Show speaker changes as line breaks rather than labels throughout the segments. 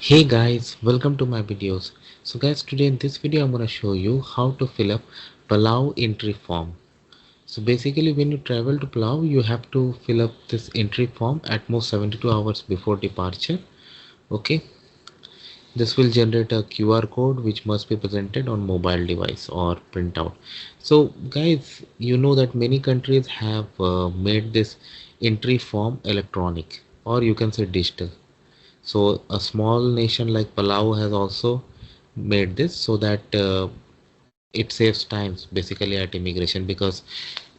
Hey guys, welcome to my videos. So guys, today in this video I'm going to show you how to fill up Palau entry form. So basically when you travel to Palau, you have to fill up this entry form at most 72 hours before departure. Okay, this will generate a QR code which must be presented on mobile device or printout. So guys, you know that many countries have made this entry form electronic, or you can say digital. So a small nation like Palau has also made this so that it saves times basically at immigration, because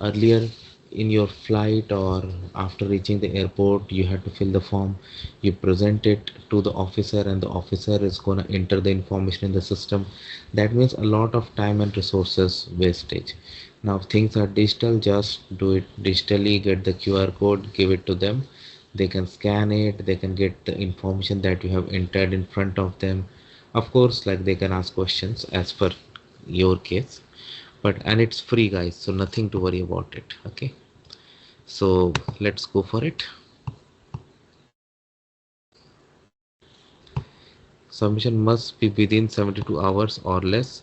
earlier in your flight or after reaching the airport you had to fill the form, you present it to the officer, and the officer is going to enter the information in the system. That means a lot of time and resources wastage. Now things are digital, just do it digitally, get the QR code, give it to them, they can scan it, they can get the information that you have entered in front of them. Of course, like they can ask questions as per your case, but and it's free guys, so nothing to worry about it. Okay, so let's go for it. Submission must be within 72 hours or less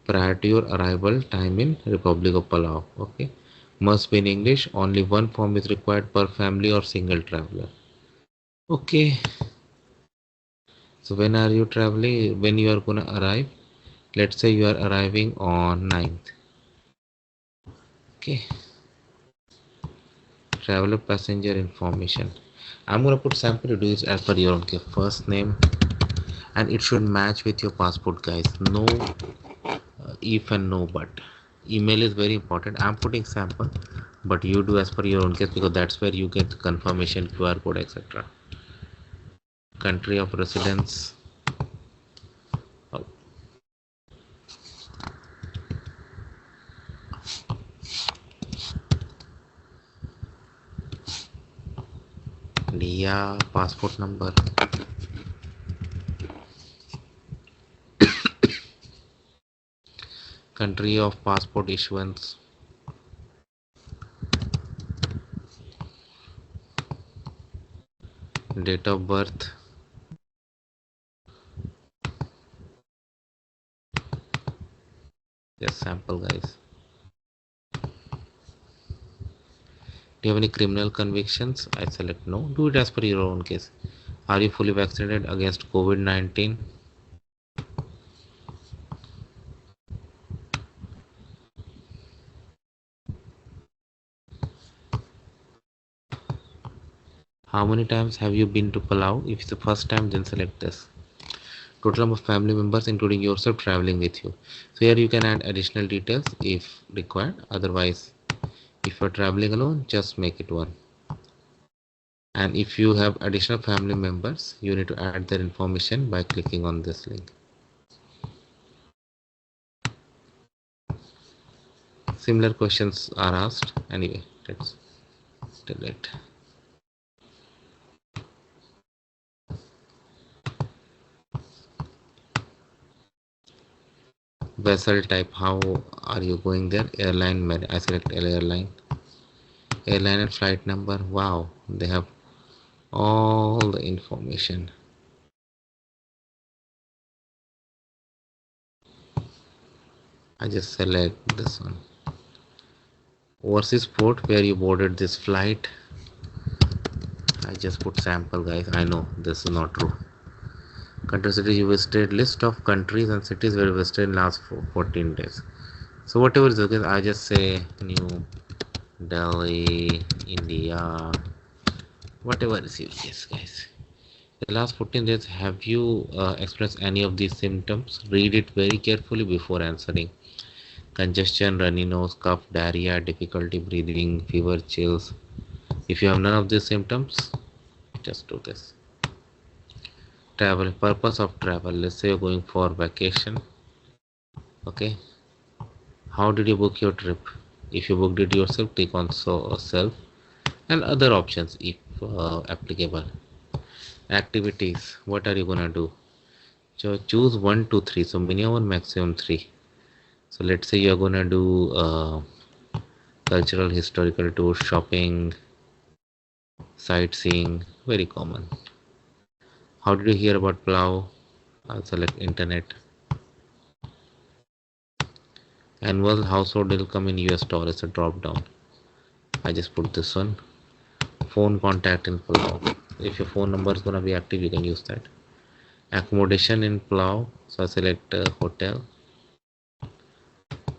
prior to your arrival time in Republic of Palau. Okay, must be in English. Only one form is required per family or single traveler. Okay, so when are you traveling, when you are gonna arrive? Let's say you are arriving on 9th. Okay, traveler passenger information. I'm gonna put sample reviews as per your own case. First name, and it should match with your passport guys. No if and no but. Email is very important. I'm putting sample, but you do as per your own case, because that's where you get the confirmation, QR code, etc. Country of residence. Oh, India. Passport number. Country of passport issuance. Date of birth. Yes, sample guys. Do you have any criminal convictions? I select no. Do it as per your own case. Are you fully vaccinated against COVID-19? How many times have you been to Palau? If it's the first time, then select this. Total number of family members including yourself traveling with you. So here you can add additional details if required. Otherwise, if you're traveling alone, just make it one. And if you have additional family members, you need to add their information by clicking on this link. Similar questions are asked. Anyway, let's delete. Vessel type, how are you going there? Airline, I select airline. Airline and flight number. Wow, they have all the information. I just select this one. Overseas port where you boarded this flight. I just put sample guys. I know this is not true. Country cities you visited. List of countries and cities where you visited in last 14 days. So whatever is okay, I just say New Delhi, India, whatever is your case guys. The last 14 days, have you experienced any of these symptoms? Read it very carefully before answering. Congestion, runny nose, cough, diarrhea, difficulty breathing, fever, chills. If you have none of these symptoms, just do this. Travel, purpose of travel. Let's say you're going for vacation. Okay. How did you book your trip? If you booked it yourself, click on self and other options if applicable. Activities. What are you gonna do? So choose 1 to 3. So minimum and maximum 3. So let's say you're gonna do cultural, historical tour, shopping, sightseeing, very common. How did you hear about Palau? I'll select internet. Annual household income in US dollars, a drop down. I just put this one. Phone contact in Palau. If your phone number is gonna be active, you can use that. Accommodation in Palau, so I select hotel.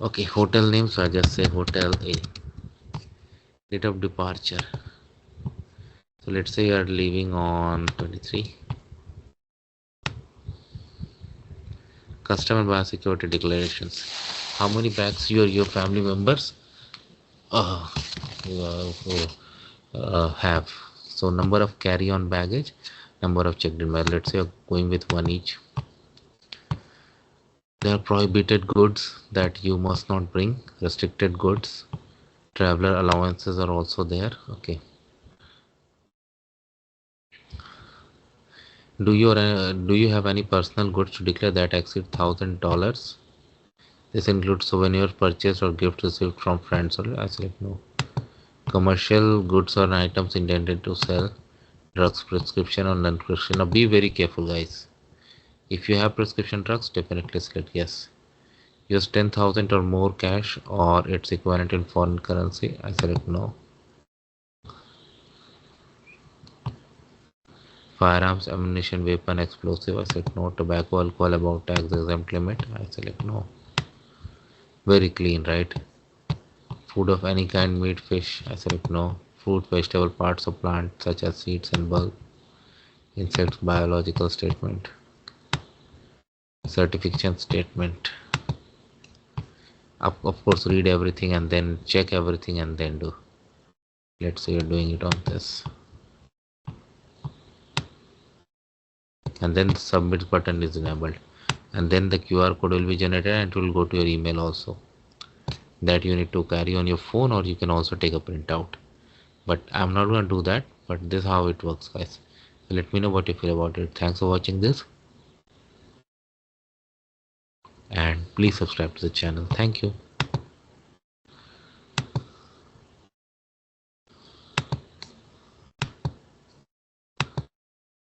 Okay, hotel name, so I just say hotel A. Date of departure. So let's say you are leaving on 23. Customer biosecurity declarations. How many bags you or your family members uh, have? So number of carry-on baggage, number of checked-in baggage. Let's say you're going with one each. There are prohibited goods that you must not bring. Restricted goods. Traveler allowances are also there. Okay. Do you have any personal goods to declare that exceed $1,000? This includes souvenirs purchased or gifts received from friends. Or I select no. Commercial goods or items intended to sell, drugs, prescription or non-prescription. Now be very careful, guys. If you have prescription drugs, definitely select yes. Use 10,000 or more cash or its equivalent in foreign currency. I select no. Firearms, ammunition, weapon, explosive. I select no. Tobacco, alcohol, about tax exempt limit. I select no. Very clean, right? Food of any kind, meat, fish. I select no. Fruit, vegetable, parts of plant such as seeds and bulb. Insects, biological statement. Certification statement. Of course, read everything and then check everything and then do. Let's say you're doing it on this. And then the submit button is enabled. And then the QR code will be generated and it will go to your email also. That you need to carry on your phone or you can also take a printout. But I'm not going to do that. But this is how it works, guys. So let me know what you feel about it. Thanks for watching this. And please subscribe to the channel. Thank you.